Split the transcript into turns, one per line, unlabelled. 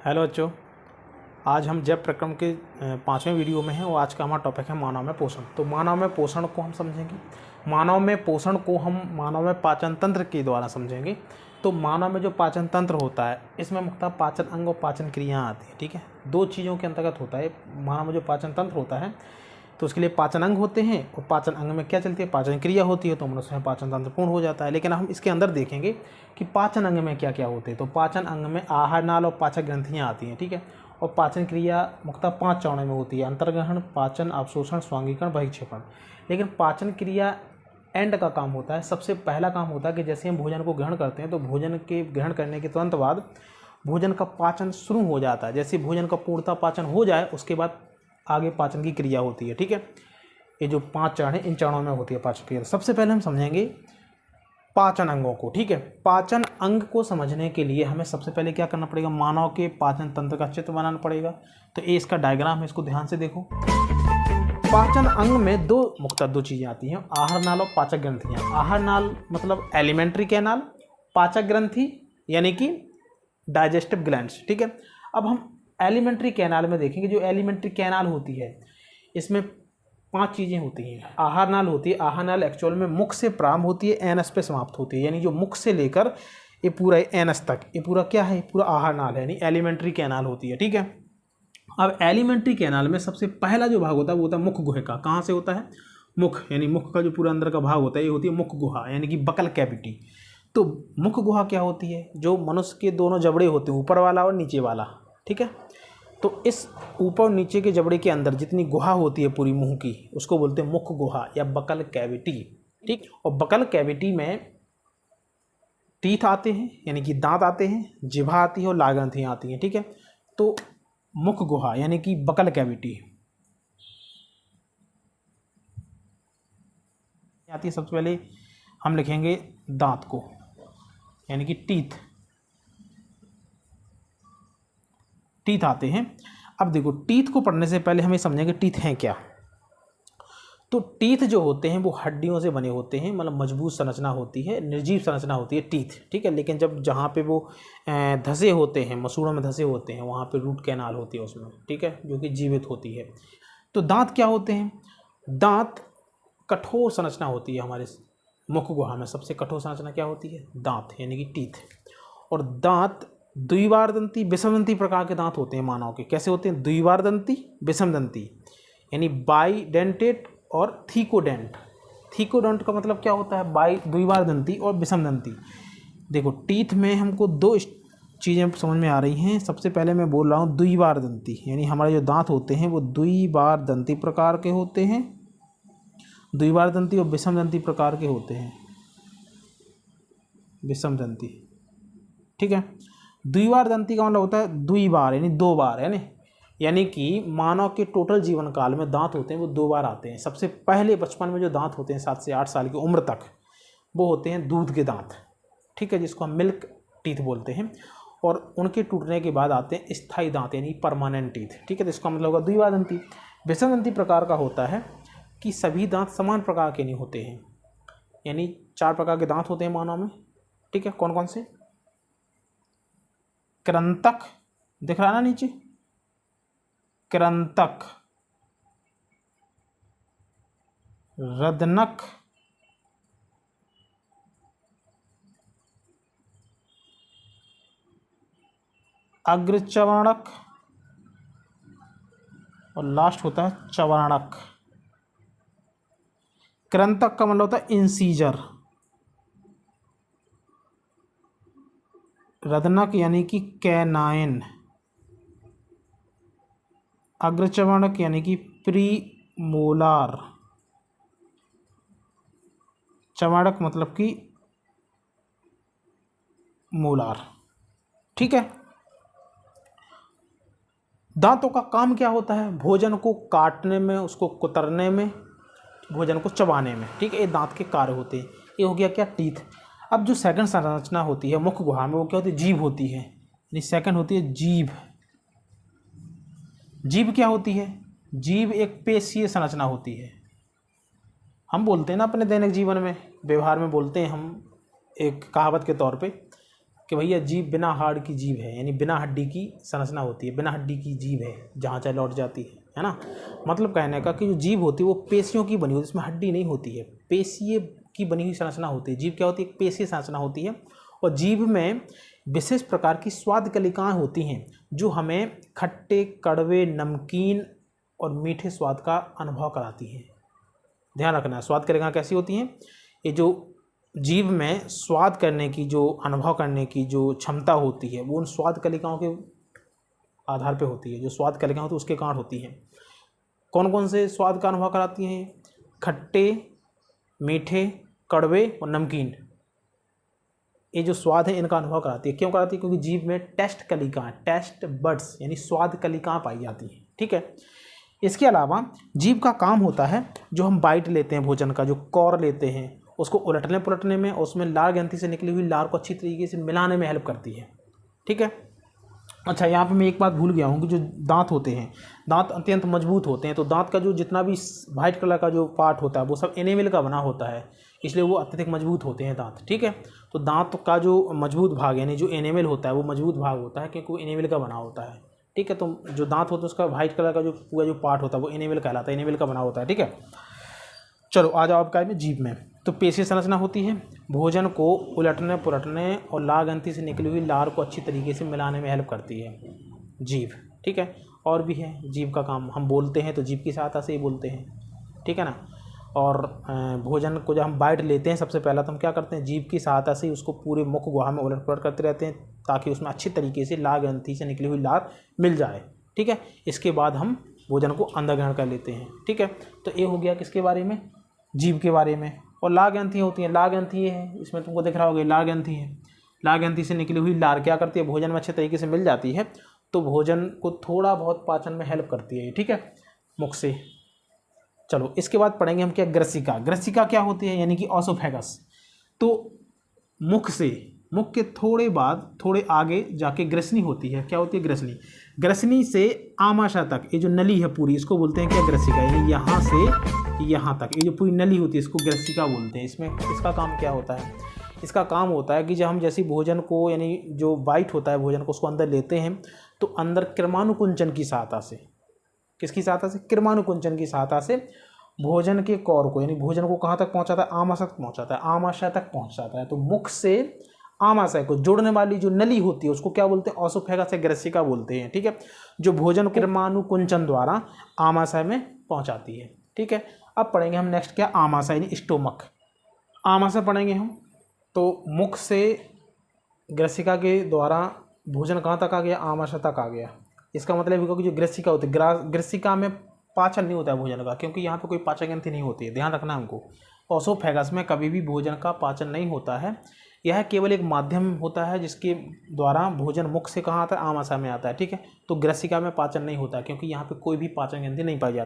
Hello बच्चों, आज हम जैव प्रक्रम के 5वें वीडियो में हैं और आज का हमारा टॉपिक है मानव में पोषण। तो मानव में पोषण को हम समझेंगे। मानव में पोषण को हम मानव में पाचन तंत्र के द्वारा समझेंगे। तो मानव में जो पाचन तंत्र होता है इसमें मुख्यतः पाचन अंग और पाचन क्रियाएँ आती हैं। ठीक है, दो चीज़ों के अंतर्गत होता है मानव में जो पाचन तंत्र होता है। तो उसके लिए पाचन अंग होते हैं और पाचन अंग में क्या चलती है, पाचन क्रिया होती है। तो मनुष्य में पाचन तंत्र पूर्ण हो जाता है। लेकिन हम इसके अंदर देखेंगे कि पाचन अंग में क्या क्या होते हैं। तो पाचन अंग में आहार नाल और पाचक ग्रंथियाँ आती हैं। ठीक है, और पाचन क्रिया मुख्यतः 5 चरणों में होती है: अंतर्ग्रहण, पाचन, अवशोषण, स्वांगीकरण, बहिक्षेपण। लेकिन पाचन क्रिया एंड का काम होता है। सबसे पहला काम होता है कि जैसे हम भोजन को ग्रहण करते हैं तो भोजन के ग्रहण करने के तुरंत बाद भोजन का पाचन शुरू हो जाता है। जैसे भोजन का पूर्णतः पाचन हो जाए उसके बाद आगे पाचन की क्रिया होती है। ठीक है, ये जो 5 चरण हैं इन चरणों में होती है पाचन क्रिया। सबसे पहले हम समझेंगे पाचन अंगों को। ठीक है, पाचन अंग को समझने के लिए हमें सबसे पहले क्या करना पड़ेगा, मानव के पाचन तंत्र का चित्र बनाना पड़ेगा। तो ये इसका डायग्राम है, इसको ध्यान से देखो। पाचन अंग में मुख्यतः दो चीज़ें आती हैं: आहार नाल और पाचक ग्रंथियाँ। आहार नाल मतलब एलिमेंट्री कैनाल, पाचक ग्रंथि यानी कि डाइजेस्टिव ग्लैंड्स। ठीक है, अब हम एलिमेंट्री कैनाल में देखेंगे। जो एलिमेंट्री कैनाल होती है इसमें 5 चीज़ें होती हैं। आहार नाल होती है। आहार नाल एक्चुअल में मुख से प्रारंभ होती है, एनस पे समाप्त होती है। यानी जो मुख से लेकर ये पूरा एनस तक ये पूरा क्या है, पूरा आहार नाल है, यानी एलिमेंट्री कैनाल होती है। ठीक है, अब एलिमेंट्री कैनाल में सबसे पहला जो भाग होता है वो होता है मुख गुहिका। कहाँ से होता है, मुख, यानी मुख का जो पूरा अंदर का भाग होता है ये होती है मुख गुहा, यानी कि बकल कैविटी। तो मुख गुहा क्या होती है, जो मनुष्य के दोनों जबड़े होते हैं, ऊपर वाला और नीचे वाला। ठीक है, तो इस ऊपर और नीचे के जबड़े के अंदर जितनी गुहा होती है पूरी मुंह की, उसको बोलते हैं मुख गुहा या बकल कैविटी। ठीक, और बकल कैविटी में टीथ आते हैं यानी कि दांत आते हैं, जिह्वा आती है और लार ग्रंथियाँ आती हैं। ठीक है, तो मुख गुहा यानी कि बकल कैविटी आती है। सबसे पहले हम लिखेंगे दांत को, यानी कि टीथ आते हैं। अब देखो, टीथ को पढ़ने से पहले हमें समझेंगे टीथ हैं क्या। तो टीथ जो होते हैं वो हड्डियों से बने होते हैं, मतलब मजबूत संरचना होती है, निर्जीव संरचना होती है टीथ। ठीक है, लेकिन जहाँ पे वो धसे होते हैं, मसूड़ों में धसे होते हैं, वहाँ पे रूट कैनाल होती है उसमें। ठीक है, जो कि जीवित होती है। तो दांत क्या होते हैं, दांत कठोर संरचना होती है। हमारे मुख गुहा में सबसे कठोर संरचना क्या होती है, दांत, यानी कि टीथ। और दांत द्विवारदंती विषमदंती प्रकार के दांत होते हैं मानव के। कैसे होते हैं, द्विवारदंती विषमदंती, यानी बाइडेंटेट और थीकोडेंट। थीकोडेंट का मतलब क्या होता है, द्विवारदंती और विषमदंती। देखो, टीथ में हमको 2 चीज़ें समझ में आ रही हैं। सबसे पहले मैं बोल रहा हूँ द्विवारदंती, यानी हमारे जो दांत होते हैं वो द्विवारदंती प्रकार के होते हैं। द्विवारदंती और विषमदंती प्रकार के होते हैं, विषमदंती। ठीक है, द्विवारदंती का मतलब होता है द्विबार, यानी 2 बार, यानी कि मानव के टोटल जीवन काल में दांत होते हैं वो 2 बार आते हैं। सबसे पहले बचपन में जो दांत होते हैं 7 से 8 साल की उम्र तक, वो होते हैं दूध के दांत। ठीक है, जिसको हम मिल्क टीथ बोलते हैं। और उनके टूटने के बाद आते हैं स्थायी दांत, यानी परमानेंट टीथ। ठीक है, तो इसका मतलब होगा द्विवारदंती। विषमदंती प्रकार का होता है कि सभी दांत समान प्रकार के नहीं होते हैं, यानी 4 प्रकार के दांत होते हैं मानव में। ठीक है, कौन कौन से, कृंतक, दिख रहा है ना नीचे, कृंतक, रदनक, अग्रचवर्णक और लास्ट होता है चवर्णक। कृंतक का मतलब होता है इंसीजर, रदनक यानी कि कैनाइन, अग्रचवर्णक यानी कि प्रीमोलार, चवर्णक मतलब कि मोलार। ठीक है, दांतों का काम क्या होता है, भोजन को काटने में, उसको कुतरने में, भोजन को चबाने में। ठीक है, ये दांत के कार्य होते हैं। ये हो गया क्या, टीथ। अब जो सेकंड संरचना होती है मुख गुहा में वो क्या होती है, जीभ होती है, यानी सेकंड होती है जीभ। जीभ क्या होती है, जीभ एक पेशीय संरचना होती है। हम बोलते हैं ना अपने दैनिक जीवन में, व्यवहार में बोलते हैं हम एक कहावत के तौर पे कि भैया जीभ बिना हाड़ की जीभ है, यानी बिना हड्डी की संरचना होती है, बिना हड्डी की जीभ है, जहाँ चाहे लौट जाती है ना। मतलब कहने का कि जो जीभ होती है वो पेशियों की बनी होती है, इसमें हड्डी नहीं होती है, पेशीय की बनी हुई संरचना होती है। जीभ क्या होती है? एक पेशीय संरचना होती है। और जीभ में विशेष प्रकार की स्वाद कलिकाएँ होती हैं जो हमें खट्टे, कड़वे, नमकीन और मीठे स्वाद का अनुभव कराती हैं। ध्यान रखना है, स्वाद कलिकाएँ कैसी होती हैं? ये जो जीभ में स्वाद करने की, जो अनुभव करने की जो क्षमता होती है, वो उन स्वाद कलिकाओं के आधार पे होती है। जो स्वाद कलिकाएँ होती है उसके कारण होती हैं। कौन कौन से स्वाद का अनुभव कराती हैं? खट्टे, मीठे, कड़वे और नमकीन। ये जो स्वाद है इनका अनुभव कराती है। क्यों कराती है? क्योंकि जीभ में टेस्ट कलिकाएँ, टेस्ट बड्स यानी स्वाद कलिकाएँ पाई जाती हैं। ठीक है। इसके अलावा जीभ का काम होता है, जो हम बाइट लेते हैं भोजन का, जो कौर लेते हैं, उसको उलटने पुलटने में, उसमें लार ग्रंथि से निकली हुई लार को अच्छी तरीके से मिलाने में हेल्प करती है। ठीक है। अच्छा, यहाँ पे मैं एक बात भूल गया हूँ कि जो दांत होते हैं, दांत अत्यंत मजबूत होते हैं। तो दांत का जो जितना भी वाइट कलर का जो पार्ट होता है वो सब एनेमल का बना होता है, इसलिए वो अत्यधिक मजबूत होते हैं दांत। ठीक है। तो दांत का जो मजबूत भाग यानी जो एनेमल होता है वो मजबूत भाग होता है, क्योंकि वो एनेमल का बना होता है। ठीक है। तो जो दांत होता है उसका वाइट कलर का जो पूरा जो पार्ट होता है वो एनेमल कहलाता है, एनेमल का बना होता है। ठीक है। चलो आ जाओ आपका में जीभ में। तो पेशीय संरचना होती है, भोजन को उलटने पुलटने और लार ग्रंथि से निकली हुई लार को अच्छी तरीके से मिलाने में हेल्प करती है जीभ। ठीक है। और भी है जीभ का काम, हम बोलते हैं तो जीभ की सहायता से ही बोलते हैं। ठीक है ना। और भोजन को जब हम बाइट लेते हैं सबसे पहला तो हम क्या करते हैं? जीभ की सहायता से उसको पूरे मुख गुहा में उलट पुलट करते रहते हैं ताकि उसमें अच्छी तरीके से लार ग्रंथि से निकली हुई लार मिल जाए। ठीक है। इसके बाद हम भोजन को अंदर ग्रहण कर लेते हैं। ठीक है। तो ये हो गया किसके बारे में? जीभ के बारे में। और लार ग्रंथि होती हैं, लार ग्रंथि ये है, इसमें तुमको दिख रहा होगा लार ग्रंथि है। लार ग्रंथि से निकली हुई लार क्या करती है? भोजन में अच्छे तरीके से मिल जाती है, तो भोजन को थोड़ा बहुत पाचन में हेल्प करती है। ठीक है, मुख से। चलो इसके बाद पढ़ेंगे हम क्या? ग्रसिका। ग्रसिका क्या होती है? यानी कि ऑसोफेगस। तो मुख से, मुख के थोड़े बाद थोड़े आगे जाके ग्रसनी होती है। क्या होती है? ग्रसनी। ग्रसनी से आमाशय तक ये जो नली है पूरी, इसको बोलते हैं क्या? ग्रसिका। यानी यहाँ से यहाँ तक ये जो पूरी नली होती है इसको ग्रसिका बोलते हैं। इसमें इसका काम क्या होता है? इसका काम होता है कि जब हम जैसे भोजन को, यानी जो वाइट होता है भोजन को, उसको अंदर लेते हैं तो अंदर कृमानुकुंचन की सहायता से, किसकी सहायता से? कृमानुकुंचन की सहायता से भोजन के कौर को, यानी भोजन को कहाँ तक पहुँचाता है? आमाशय तक पहुँचाता है, आमाशय तक पहुँचाता है। तो मुख से आमाशय को जोड़ने वाली जो नली होती है उसको क्या बोलते हैं? ऑसोफेगस या ग्रसिका बोलते हैं। ठीक है। जो भोजन कृमानुकुंचन द्वारा आमाशय में पहुँचाती है। ठीक है। अब पढ़ेंगे हम नेक्स्ट क्या? आमाशय यानी स्टोमक। आमाशय पढ़ेंगे हम। तो मुख से ग्रसिका के द्वारा भोजन कहाँ तक आ गया? आमाशय तक आ गया। इसका मतलब होगा कि जो ग्रसिका होती है, ग्रसिका में पाचन नहीं होता है भोजन का, क्योंकि यहाँ पे कोई पाचन ग्रंथि नहीं होती है। ध्यान रखना हमको, ऑसोफेगस में कभी भी भोजन का पाचन नहीं होता है। यह केवल एक माध्यम होता है जिसके द्वारा भोजन मुख से कहाँ आता है? आमाशय में आता है। ठीक है। तो ग्रसिका में पाचन नहीं होता है, क्योंकि यहाँ पे कोई भी पाचन ग्रंथि नहीं पाई जाती।